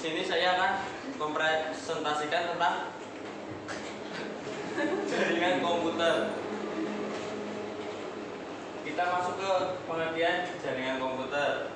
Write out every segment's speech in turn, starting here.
sini saya akan mempresentasikan tentang jaringan komputer. Kita masuk ke pengertian jaringan komputer.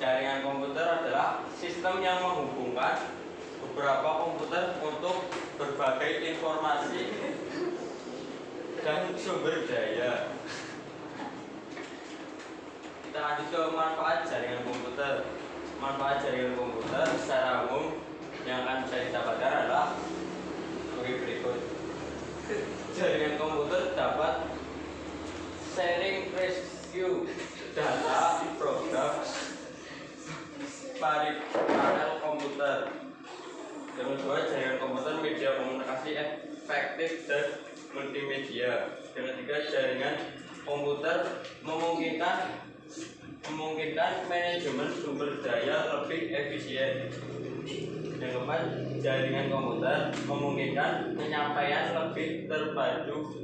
Jaringan komputer adalah sistem yang menghubungkan beberapa komputer untuk berbagai informasi dan sumber daya. Kita lanjut ke manfaat jaringan komputer. Manfaat jaringan komputer secara umum yang akan bisa didapatkan adalah sebagai berikut. Jaringan komputer dapat sharing review data program paralel komputer. Yang kedua, jaringan komputer media komunikasi efektif dan multimedia. Yang ketiga, jaringan komputer memungkinkan manajemen sumber daya lebih efisien. Yang keempat, jaringan komputer memungkinkan penyampaian lebih terpadu.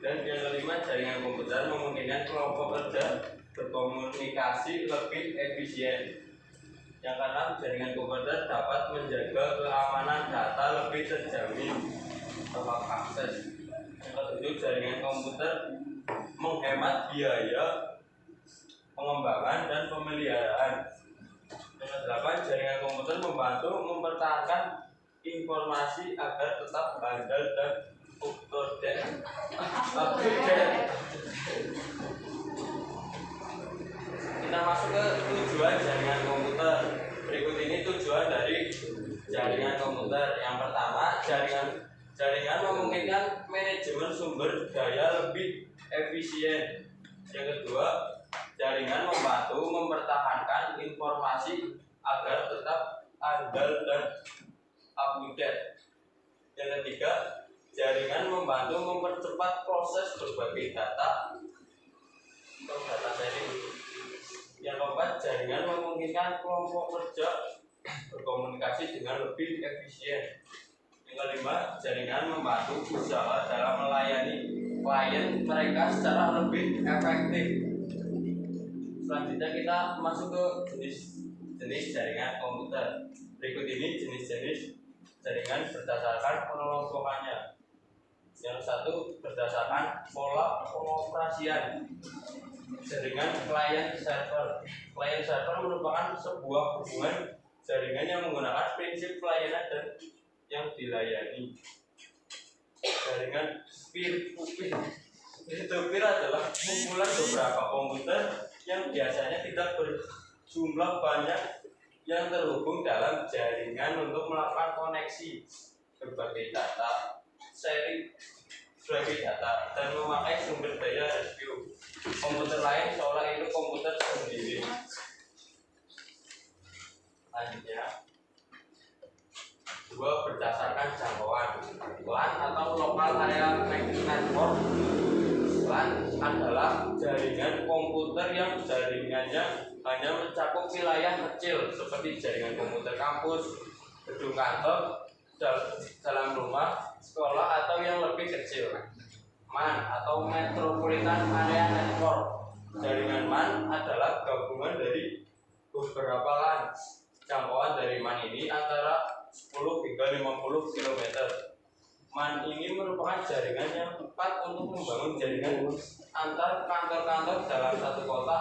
Dan yang kelima, jaringan komputer memungkinkan kelompok kerja berkomunikasi lebih efisien. Yang keenam, jaringan komputer dapat menjaga keamanan data lebih terjamin tanpa akses. Yang ketujuh, jaringan komputer menghemat biaya pengembangan dan pemeliharaan. Yang kedelapan, jaringan komputer membantu mempertahankan informasi agar tetap handal dan up-to-date. Kita masuk ke tujuan jaringan komputer. Berikut ini tujuan dari jaringan komputer. Yang pertama, jaringan memungkinkan manajemen sumber daya lebih efisien. Yang kedua, jaringan membantu mempertahankan informasi agar tetap handal dan up-to-date. Yang ketiga, jaringan membantu mempercepat proses berbagai data atau data sharing. Yang keempat, jaringan memungkinkan kelompok kerja berkomunikasi dengan lebih efisien. Yang kelima, jaringan membantu usaha dalam melayani klien mereka secara lebih efektif. Selanjutnya kita masuk ke jenis jaringan komputer. Berikut ini jenis-jenis jaringan berdasarkan pengelompokannya. Yang satu, berdasarkan pola pengoperasian. Jaringan client server. Client server merupakan sebuah hubungan jaringan yang menggunakan prinsip pelayanan dan yang dilayani. Jaringan peer-to-peer. Peer-to-peer adalah kumpulan beberapa komputer yang biasanya tidak berjumlah banyak yang terhubung dalam jaringan untuk melakukan koneksi berbagai data, sharing sebagai data, dan memakai sumber daya review komputer lain seolah itu komputer sendiri. Selanjutnya, dua, berdasarkan jangkauan. LAN atau local area network. LAN adalah jaringan komputer yang jaringannya hanya mencakup wilayah kecil seperti jaringan komputer kampus, gedung kantor, dalam rumah, sekolah, atau yang lebih kecil. MAN atau Metropolitan Area Network. Jaringan MAN adalah gabungan dari beberapa LAN. Jangkauan dari MAN ini antara 10 hingga 50 km. MAN ini merupakan jaringan yang tepat untuk membangun jaringan antar kantor-kantor dalam satu kota,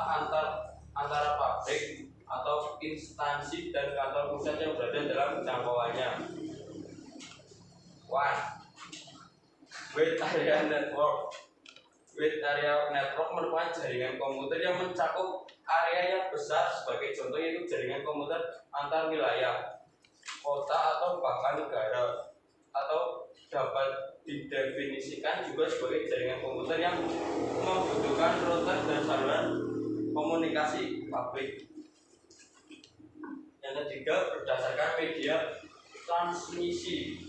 antara pabrik atau instansi dan kantor pusat yang berada dalam jangkauannya. 1. Wide Area Network. Wide Area Network merupakan jaringan komputer yang mencakup area yang besar. Sebagai contoh yaitu jaringan komputer antar wilayah, kota, atau bahkan negara. Atau dapat didefinisikan juga sebagai jaringan komputer yang membutuhkan router dan saluran komunikasi publik. Yang ketiga, berdasarkan media transmisi.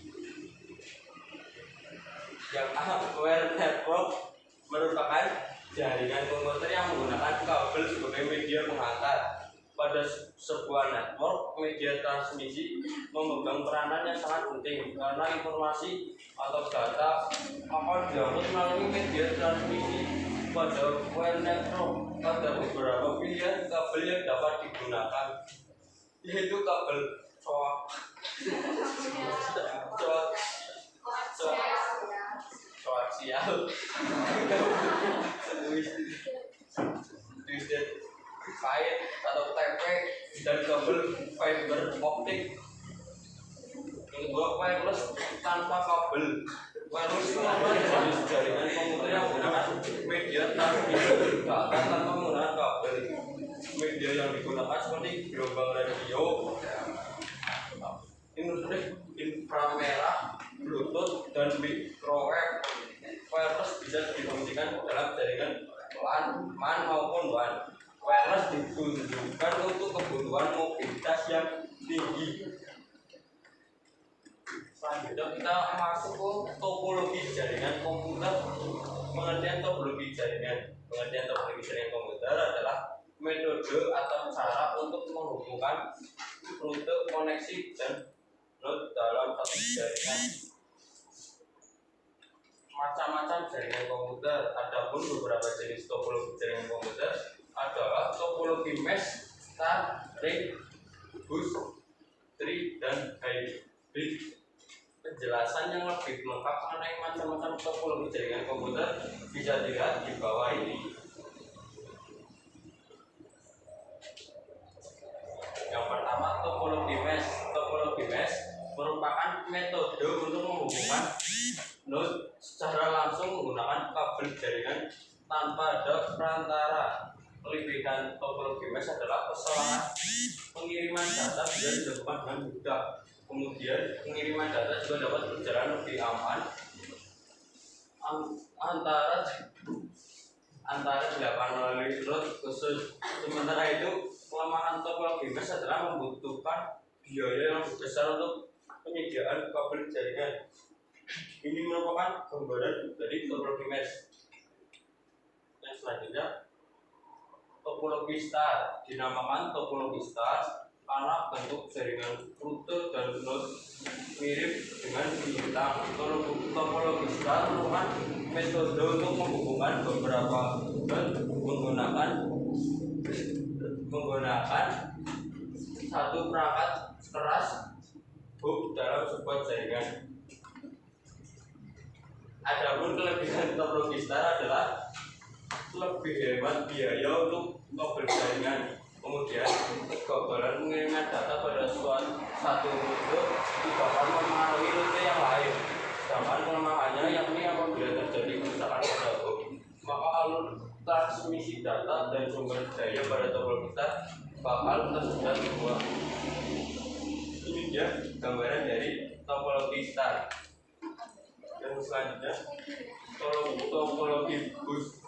Yang wire network merupakan jaringan komputer yang menggunakan kabel sebagai media penghantar. Pada sebuah network, media transmisi memegang peranan yang sangat penting karena informasi atau data akan diangkut melalui media transmisi. Pada wire network ada beberapa pilihan kabel yang dapat digunakan. yaitu kabel coak coaksial twisted kait atau TP dan kabel fiber optik. Yang kedua, wireless tanpa kabel. Wireless itu adalah jenis jaringan komputer yang menggunakan media transmisi data tanpa menggunakan kabel. Media yang digunakan seperti gelombang radio, inframerah, bluetooth, dan microwave. Wireless bisa difungsikan dalam jaringan LAN, MAN maupun WAN. Wireless ditunjukkan untuk kebutuhan mobilitas yang tinggi. Selanjutnya kita masuk ke topologi jaringan komputer. Pengertian topologi jaringan komputer adalah metode atau cara untuk menghubungkan rute koneksi dan node dalam satu jaringan. Macam-macam jaringan komputer. Adapun beberapa jenis topologi jaringan komputer adalah topologi mesh, star, ring, bus, tree, dan hybrid. Penjelasan yang lebih lengkap mengenai macam-macam topologi jaringan komputer bisa dilihat di bawah ini. Yang pertama, topologi mesh. Topologi mesh merupakan metode untuk menghubungkan node secara langsung menggunakan kabel jaringan tanpa ada perantara. Kelebihan topologi mesh adalah keselamatan pengiriman data bisa dilakukan dengan mudah. Kemudian pengiriman data juga dapat berjalan lebih aman antara dilakukan melalui node khusus. Sementara itu, kelemahan topologi mesh adalah membutuhkan biaya yang besar untuk penyediaan kabel jaringan. Ini merupakan gambaran dari topologi mesh. Yang selanjutnya, topologi star. Dinamakan topologi star karena bentuk jaringan rute dan node mirip dengan bintang. Topologi star merupakan metode untuk menghubungkan beberapa node menggunakan satu perangkat keras hub dalam sebuah jaringan. Adapun kelebihan topologi star adalah lebih hemat biaya untuk kabel jaringan. Kemudian kekebalan pengiriman data pada satu rute tidak akan mempengaruhi rute yang lain. Sedangkan kelemahannya yakni apabila terjadi kerusakan pada hub, maka alur transmisi data dan sumber daya pada topologi star bakal tersendat semua. Ini dia gambaran dari topologi star. Dan selanjutnya topologi bus.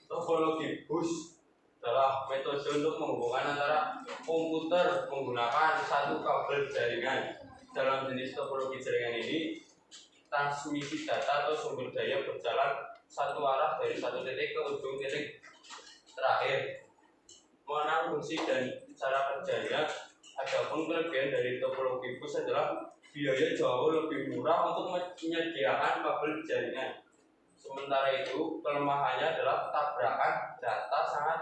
Topologi bus adalah metode untuk menghubungkan antara komputer menggunakan satu kabel jaringan. Dalam jenis topologi jaringan ini, transmisi data atau sumber daya berjalan satu arah dari satu titik ke ujung titik terakhir. Mengenai fungsi dan cara kerjanya, adapun kelebihan dari topologi bus adalah biaya jauh lebih murah untuk menyediakan kabel jaringan. Sementara itu, kelemahannya adalah tabrakan data sangat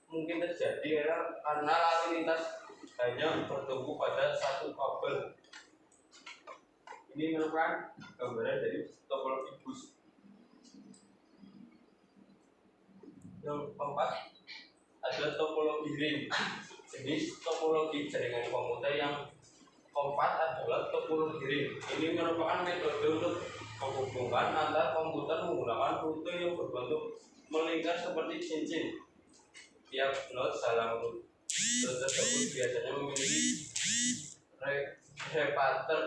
mungkin terjadi karena lalu lintas hanya bertumpu pada satu kabel. Ini merupakan gambaran dari topologi bus. Yang keempat ada topologi ring. Jenis topologi jaringan komputer yang keempat adalah topologi ring. Ini merupakan metode untuk menghubungkan antar komputer menggunakan rute yang berbentuk melingkar seperti cincin. Tiap node dalam rute tersebut biasanya memiliki reparter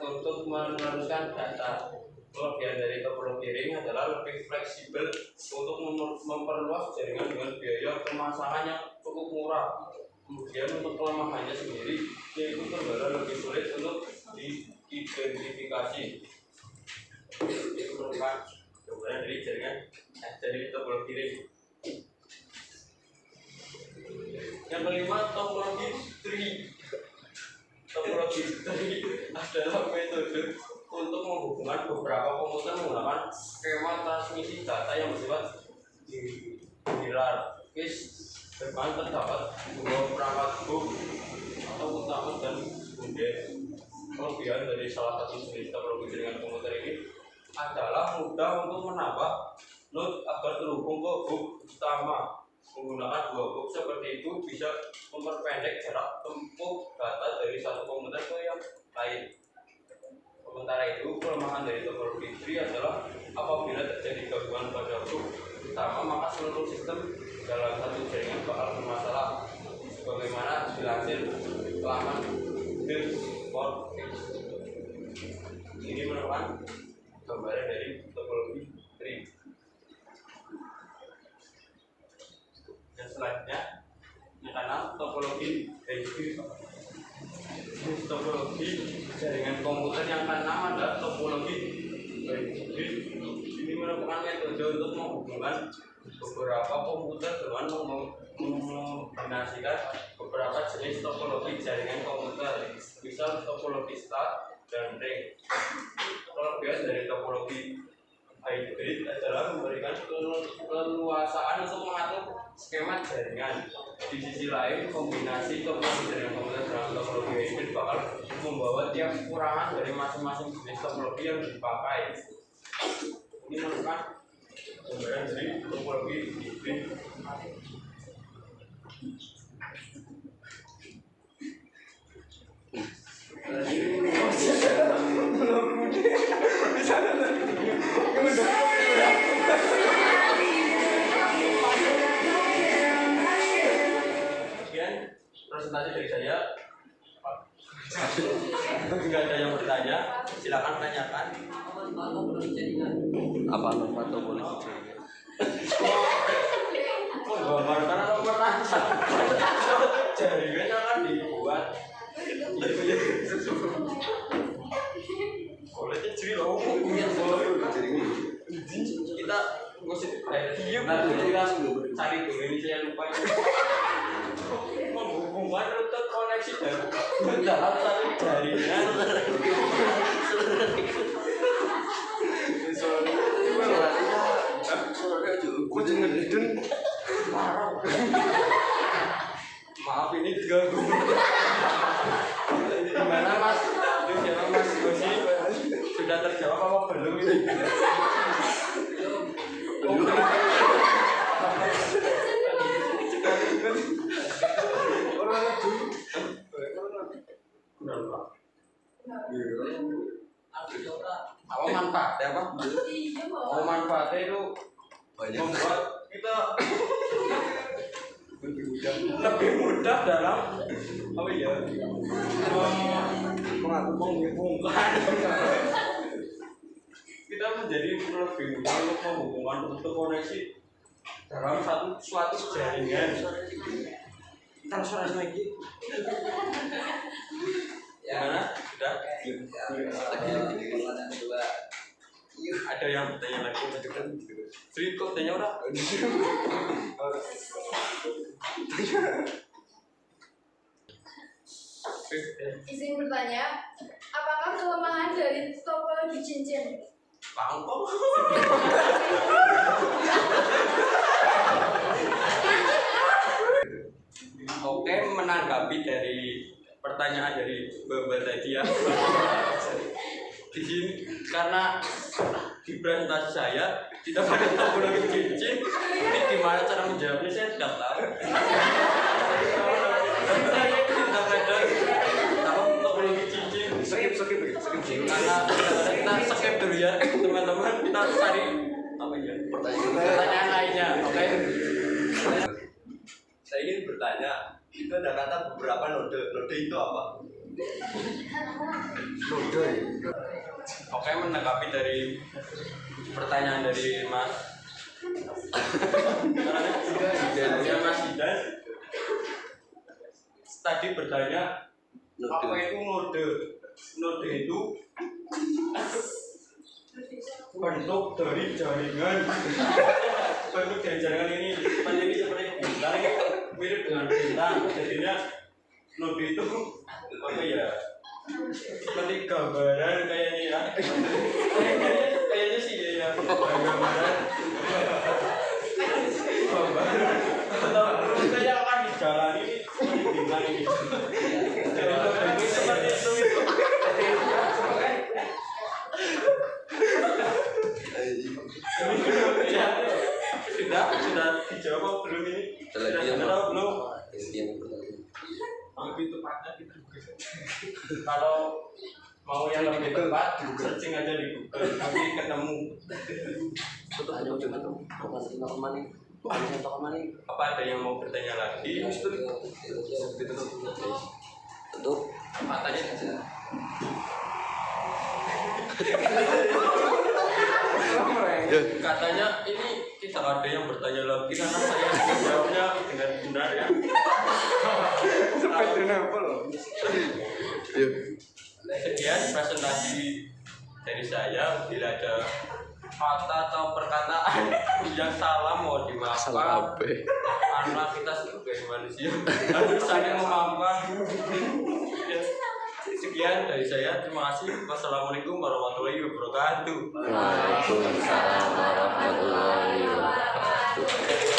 untuk meneruskan data. Kelebihan dari topologi ring adalah lebih fleksibel untuk memperluas jaringan dengan biaya pemasangan yang cukup murah. Kemudian untuk kelemahannya sendiri, yaitu kendala lebih sulit untuk diidentifikasi. Itu merupakan gambaran dari jaringan dari topologi ring. Yang kelima, topologi tree. Topologi tree adalah metode untuk menghubungkan beberapa komputer menggunakan skema transmisi data yang bersifat hierarkis depan terdapat dua perangkat hub atau utama dan bunde. Kelebihan dari salah satu jenis topologi jaringan komputer ini adalah mudah untuk menambah node agar terhubung ke hub utama. Menggunakan dua hub seperti itu bisa memperpendek jarak tempuh data dari satu komputer ke yang lain. Sementara itu, kelemahan dari topologi tree adalah apabila terjadi gangguan pada hub utama, maka seluruh sistem dalam satu jaringan bakal bermasalah. Sebagaimana dilansir laman Build4x. Ini merupakan gambaran dari topologi tree. Yang selanjutnya, yang keenam, topologi hybrid. Topologi jaringan komputer yang keenam adalah topologi hybrid. Ini merupakan metode untuk menghubungkan beberapa komputer dengan mengombinasikan beberapa jenis topologi jaringan komputer, misal topologi star dan ring. Kelebihan dari topologi hybrid adalah memberikan keleluasaan untuk mengatur skema jaringan. Di sisi lain, kombinasi topologi jaringan komputer dalam topologi hybrid bakal membawa tiap kekurangan dari masing-masing jenis topologi yang dipakai. Ini merupakan gambaran dari topologi hybrid. Sekian presentasi dari saya. Jika ada yang bertanya, silakan tanyakan. Apa manfaat topologi jaringan? Menggambarkan nomor rancang jaringan akan dibuat. Boleh jadi loh. Kita nanti kita cari dulu ini saya lupa. Menghubungkan rute koneksi dan dalam satu jaringan. Maaf ini diganggu. Gimana Mas? Mas Gosi sudah terjawab apa belum ini? Apa manfaatnya apa? Oh, manfaatnya itu membuat kita lebih mudah dalam apa ya? Menghubungkan. Kita menjadi lebih mudah untuk menghubungkan untuk koneksi dalam suatu jaringan. Kita suara lagi. Gimana? Sudah? Ada yang bertanya lagi? Sri kok tanya orang? Izin bertanya, apakah kelemahan dari topologi cincin? Pangkok. Oke, menanggapi dari pertanyaan dari Mbak tadi ya. Di sini karena di presentasi saya tidak ada topologi cincin, ini gimana cara menjawabnya saya tidak tahu. Saya tidak ada topologi cincin. Skip karena kita skip dulu ya teman-teman, kita cari apa ya pertanyaan lainnya. Oke. Saya ingin bertanya, itu ada kata beberapa node. Node itu apa? Node. Oke, menanggapi dari pertanyaan dari Mas Mas Didas tadi bertanya apa itu node? Node itu bentuk dari jaringan. Bentuk dari jaringan ini seperti bintang, mirip dengan bintang. Jadinya node itu apa ya? Seperti gambaran kayak ini ya. Kayaknya sih ya gambaran. Atau kayak mau yang lebih tepat searching aja di Google nanti ketemu. Apa ada yang mau bertanya lagi? Matanya katanya ini tidak ada yang bertanya lagi karena saya jawabnya dengan benar ya. Sekian presentasi dari saya. Bila ada kata atau perkataan yang salah mau dimaafkan karena kita sebagai manusia harus saling memaafkan. Sekian dari saya, terima kasih. Wassalamualaikum warahmatullahi wabarakatuh. Waalaikumsalam warahmatullahi wabarakatuh.